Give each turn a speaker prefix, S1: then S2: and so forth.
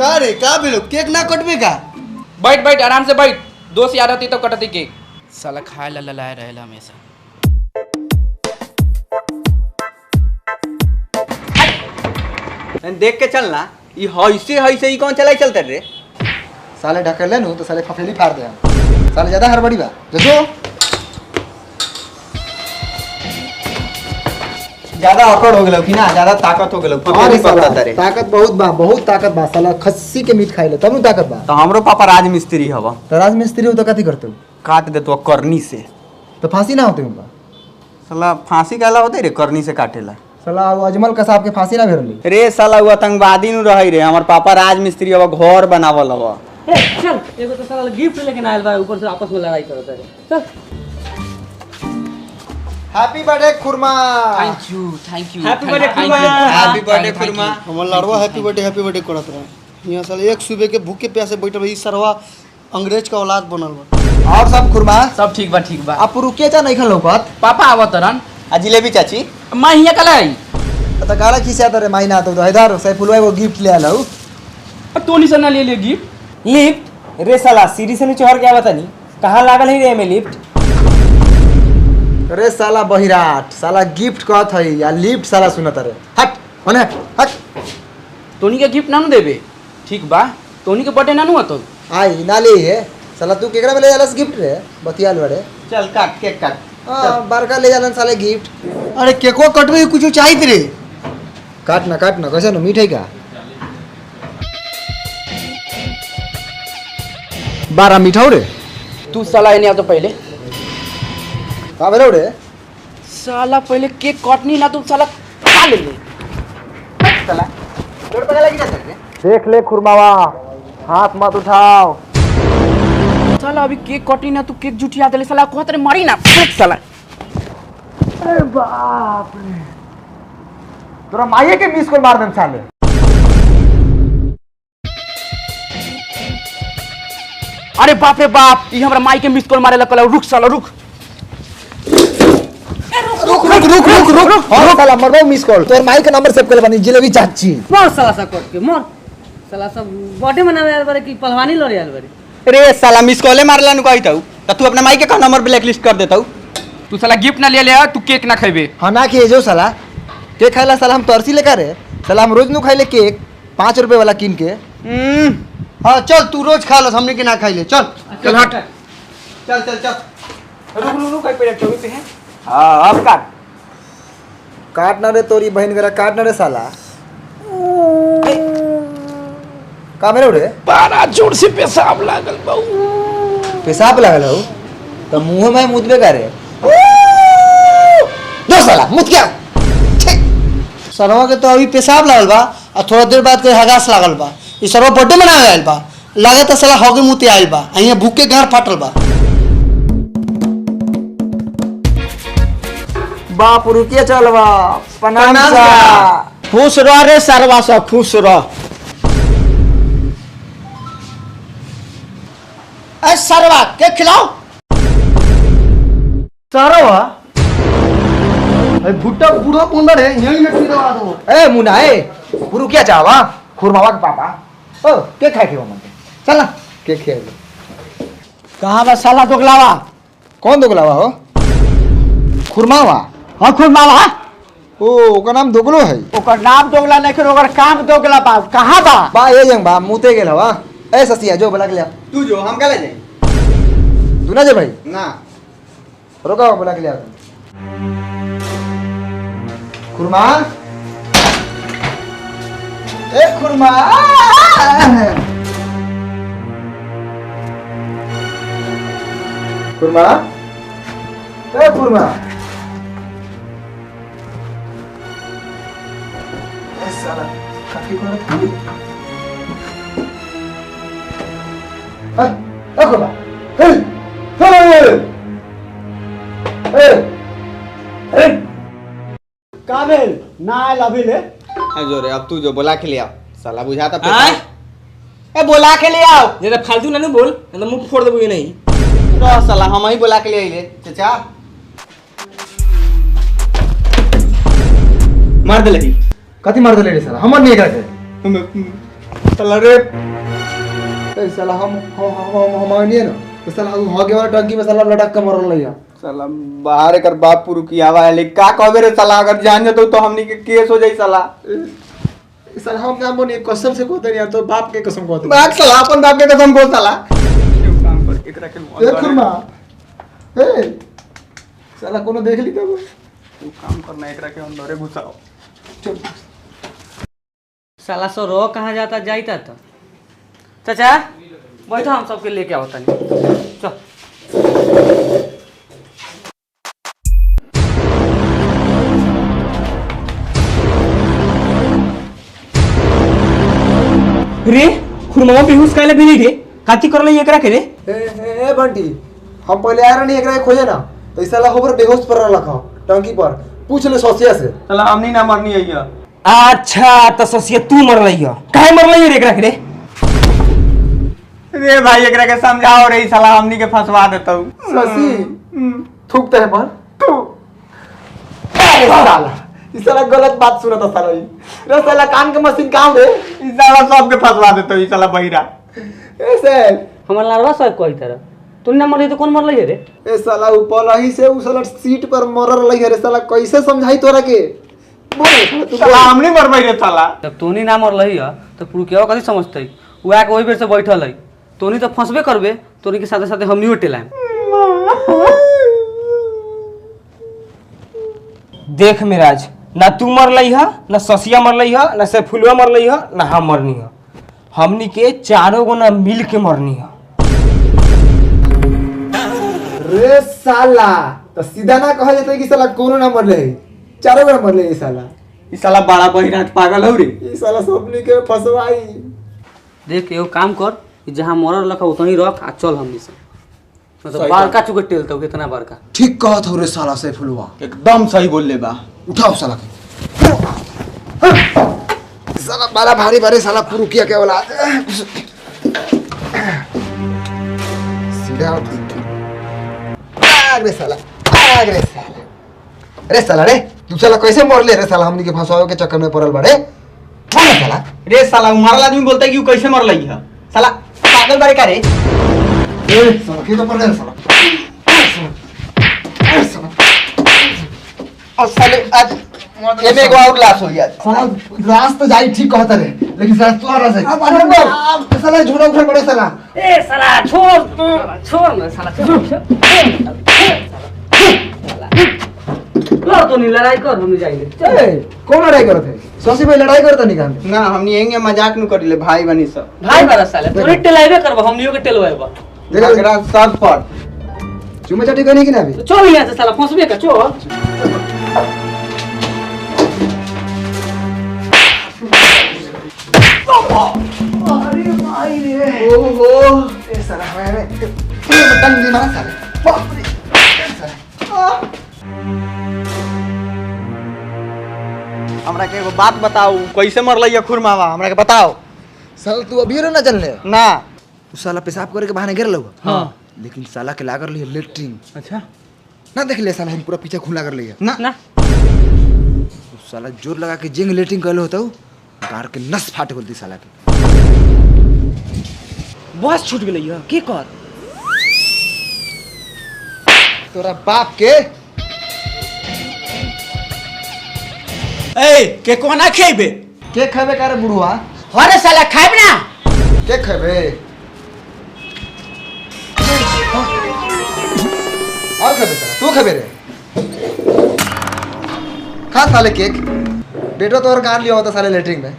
S1: का रे का भेलो केक ना कटबे का?
S2: बैठ बैठ आराम से बैठ। दोस्त याद होती तो कटती केक। साला खाए ला ललाए रहेला हमेशा।
S3: देख के चलना ये हईसे ही कौन चलाई चलते रे।
S1: साले ढकेल ले नु तो साले फफेली फाड़ दे। साले ज्यादा हड़बड़ी बा जो
S3: ज्यादा अकड़ हो गेलो कि ना ज्यादा ताकत हो गेलो फफेली पकड़ता रे।
S1: ताकत बहुत ताकत बा। साला खस्सी के मीट खाइले तब नु ताकत बा।
S3: तो हमरो पापा राजमिस्त्री हवा।
S1: तो राजमिस्त्री हो तो कथी करते हो?
S3: काट दे तो करनी से।
S1: तो फांसी ना होते उनका?
S3: साला फांसी काला होते रे करनी से काटेला।
S1: साला वो अजमल कसाब के फांसी ना भेरली
S3: रे साला वो आतंकवादी नु रही रे। हमर पापा राजमिस्त्री हवा घर बनावल हवा।
S4: ए चल एगो तो साला गिफ्ट लेके आयल बा ऊपर से आपस में लड़ाई करत रे। चल
S1: happy birthday khurma.
S2: Thank you thank you.
S4: Happy birthday khurma.
S3: Happy birthday khurma.
S1: हमर लड़वा हैप्पी बर्थडे करत रहे। यहाँ साले एक सुबह के भूखे प्यासे बैठल रही। सरवा अंग्रेज का औलाद बनल बा। और सब खुरमा
S2: सब ठीक बा ठीक बा।
S1: आप रुके जा नहीं खन लौकत।
S2: पापा आवत रन।
S3: आ जिलेबी चाची
S2: मैं हिया कल आई।
S1: तो काला खिसा तरे माइना तो हैदार सैफुलवा वो गिफ्ट ले आला हूं।
S2: तोनी से ना ले ले गिफ्ट।
S4: लिफ्ट रे साला सीढ़ी से नीचे हर क्या बता नहीं कहाँ लागल है रे में लिफ्ट।
S1: अरे साला बहिराट साला गिफ्ट कहत है या लिफ्ट साला सुनत रे। हट ओने हट।
S2: तोनी के गिफ्ट ना नु देबे ठीक बा। तोनी के बर्थडे ना नु हतो।
S1: आई ना ले है साला तू केकरा में ले जालस गिफ्ट रे बतियाल बड़े।
S3: चल काट केक काट।
S1: हां बरका ले जालन साले गिफ्ट। अरे केको कटबे कुछ चाहिए रे। काट ना कैसे न मीठे का 12 मीठा रे।
S2: तू साला एने आ तो पहले।
S1: का भेलो रे?
S2: साला पहले केक काटनी ना तू साला खा ले ले।
S3: साला तोड़ पकड़ लगी जाते रे।
S1: देख ले खुरमावा हाथ मत उठाओ।
S2: साला अभी केक काटनी ना तू केक जुटिया देले साला कहत रे मारी ना फेंक साला।
S1: अरे बाप रे तोरा माये के मिस कॉल मार देम साले।
S2: अरे बाप रे बाप ये हमरा माई के मिस कॉल मारे लकल। रुक साला रुक।
S1: रुक और साला मरबो मिस कॉल। तोर माई के नंबर सेव कर बनी जिलेबी चाची।
S4: मोर साला सा कट के मोर साला सब बर्थडे मनावे आयल बारे की पहलवानी लड़े आयल बारे।
S3: रे साला मिस कॉले मारला नु कहत हूं त तू अपना माई के का नंबर ब्लैक लिस्ट कर देता हूं।
S2: तू साला गिफ्ट ना ले ले तू केक ना खइबे।
S1: हां ना के जो साला केक खाइला साला हम तरसी लेकर रे। साला हम रोज नु खाइले केक 5 रुपए वाला किन के। हां चल तू रोज खा लो हमने के ना खाइले। चल
S2: चल हट।
S3: चल
S2: रुक कहीं पे 24 पे है।
S3: हां अब काट।
S1: काट ना रे तोरी बहन करा काट ना रे साला। का मेरे रे
S2: बड़ा जोर से पेशाब लागल बहु।
S1: पेशाब लागल हो तो मुंह में मुदबे करे। दो साला मुद क्या सरवा के तो अभी पेशाब लागल बा और थोड़ा देर बाद के हगास लागल बा। ई सरवा बर्थडे मनावे आइल बा लागत है साला होगे मुते आइल बा। यहाँ भूख के गांड फाटल बा। बाप रुकिए चल बा प्रणाम सा।
S3: खुश रह रे सरवा सा खुश रह।
S1: ए सरवा के खिलाओ सरवा भुट्टा बूढ़ा पुंडर है यहीं में दवा दो। ए मुन्ना ए गुरु क्या चाहवा खुरमावा के पापा ओ के खाए के मन चल ना के खाए।
S4: कहाँ बा साला दोगलावा?
S1: कौन दोगलावा हो? खुरमावा।
S4: हाँ खुरमावा।
S1: ओ ओकर नाम दोगलो है।
S4: ओकर नाम दोगला नहीं कर ओकर काम दोगला बा। कहाँ बा?
S1: बा ए जंग बा मुते गेल हवा। ए ससिया जो बुला के ले
S3: तू जो हम काले जाई
S1: तू ना जे भाई
S3: ना
S1: रोका बुला के ले खुरमा। ए खुरमा खुरमा ए खुरमा ए साला काकी को खाली ए खुरमा ए
S4: काबिल ना आयल अभी ले।
S3: जो रे अब तू जो बुला के ले आओ साला बुझाता
S4: आय?
S3: ए बुला के ले आओ।
S4: जरा फालतू ना बोल मतलब मुंह फोड़ देबो ये नहीं।
S3: रह साला हम ही बुला के ले आइले चाचा मार दे लगी
S1: कथी मार दे रे साला हमर नहीं करते
S3: साला रे
S5: ए साला हम आनिए ना तो साला हगे वाला टंकी में साला लटक के मरल लइया
S3: साला बाहर कर बाप पुरु की आवा है लेकिन का कहबे रे साला अगर जान जतो तो हमनी के केस हो जाई साला
S5: साला हम नाम बोनी कसम से कहते यार तो बाप के कसम कहते
S3: बात साला अपन बाप के कसम बोल साला एक काम कर एकरा के
S5: ए खुरमा ए साला कोनो देख ली तब
S3: तू काम करना एकरा के अंदर घुसाओ
S5: चल
S4: साला सो रो कहाँ जाता जाता तो चाचा बैठो हम सबके लेके आओ तनी चल
S6: रे खुरमावा बेहोश काले भी नहीं रे काती करले एकरा के रे
S5: ए बंटी हम पहले आ रही एकरा खोजे ना तो साला होबर बेहोश पर रखा टंकी पर पूछ ले सोसिया से
S3: साला हमनी ना मरनी है
S6: अच्छा त ससिया तू मरलई ह काहे मरलई रे एकरा के रे
S3: रे भाई एकरा के समझाओ रे साला हमनी के फंसवा देतौ
S5: ससी थूकते है पर तू अरे साला इस साला गलत बात सुना था साला रे साला कान के मशीन काम दे
S3: ई साला सबके फंसवा देतौ ई साला बहिरा
S5: ऐसे
S4: हमार लारवा सब कोई तरह तू ना मरली तो कौन मरलई रे
S5: ए साला ऊपर ही से उ साला सीट पर मरल लई रे साला कैसे समझाई तोरा के बोल साला तू
S3: साला हमनी मरबै रे साला
S4: जब तोनी ना मरलई ह तो पुरुकिया कथी समझतई उ आके ओही बेर से बैठल है तोनी तो फंसबे करबे तोनी के साथे साथे हमनी टेलाम
S6: देख मिराज ना तू मरलई ह ना ससिया मरलई ह ना से फुलवा मरलई ह ना हम मरनी ह हमनी के चारों गो ना मिल के मरनी ह
S5: रे साला तो सीधा ना कहा जाता कि साला कोनो ना मरले चारों बार मरले ये साला
S3: ई साला बड़ा बहिरा पागल हौ रे
S5: ये साला सबनी के फसवाई
S4: देख एगो काम कर कि जहाँ मरल रखा उतनी रख आ चल हमनी से मतलब बड़का चुके टेलतो कितना बड़का
S5: ठीक कहत हो रे साला से फुलवा
S3: एकदम सही बोल ले बा
S5: उठाओ साला के साला बड़ा भारी भारी साला पुरुकिया के औलाद सीधा आग रे साला आग रे साला रे साला रे तू साला कैसे मर ले रे साला हमनी के फंसावे के चक्कर में पड़ल बड़े बोल साला
S3: रे साला उ मरल आदमी बोलता है कि उ कैसे मरलई ह साला पागल बारे का रे
S5: ए साला के तो पड़ रे साला
S3: और साले आज एमे एगो और लाश हो गया
S5: साला रास तो जाई ठीक कहता रे लेकिन साला तू आ रहा है अब अरे बोल साला झूठा उठा पड़े साला
S4: ए साला छोड़ ना साला छोड़ लो तो नहीं लड़ाई कर हम जाएंगे
S5: ए कौन लड़ाई करत है ससी भाई लड़ाई करता निकाल
S3: ना हमनी एंगे मजाक न करिले भाई बनी सब
S4: भाई बड़ा साले तोरे टेलाइबे करबो हमनियो के टेलवाइबो
S5: देखा
S3: एकरा सर पर
S5: चुमा चाटी करनी कि ना अभी
S4: तो चल यहां से साला फंसबे का चल
S5: ओहो ए साला हमें टंग दी मारा साले बाप रे
S3: हमरा के एगो बात बताओ कैसे मरलई है खुरमावा हमरा के बताओ
S5: साला तू अभी ना चल ले
S3: ना
S5: उस साला पेशाब करे के बहाने गिर लो हां लेकिन साला के लागल रही लेटरिन
S3: अच्छा
S5: ना देख ले साला हम पूरा पीछे खुला कर लिया
S3: ना
S4: ना
S5: उस साला जोर लगा के जिंग लेटरिन कहलो होता गार के नस फाट गेल दी साला के
S6: बस छूट गेलई ह के कर
S5: तोरा बाप के
S7: ए के कोना खेबे
S5: के खाबे करे बुढ़वा
S7: हरे साला खाइब ना
S5: के खाबे और खाबे साला तू खाबे रे खा साले केक बेटा तो और गार लिया होता साले लेटरिन में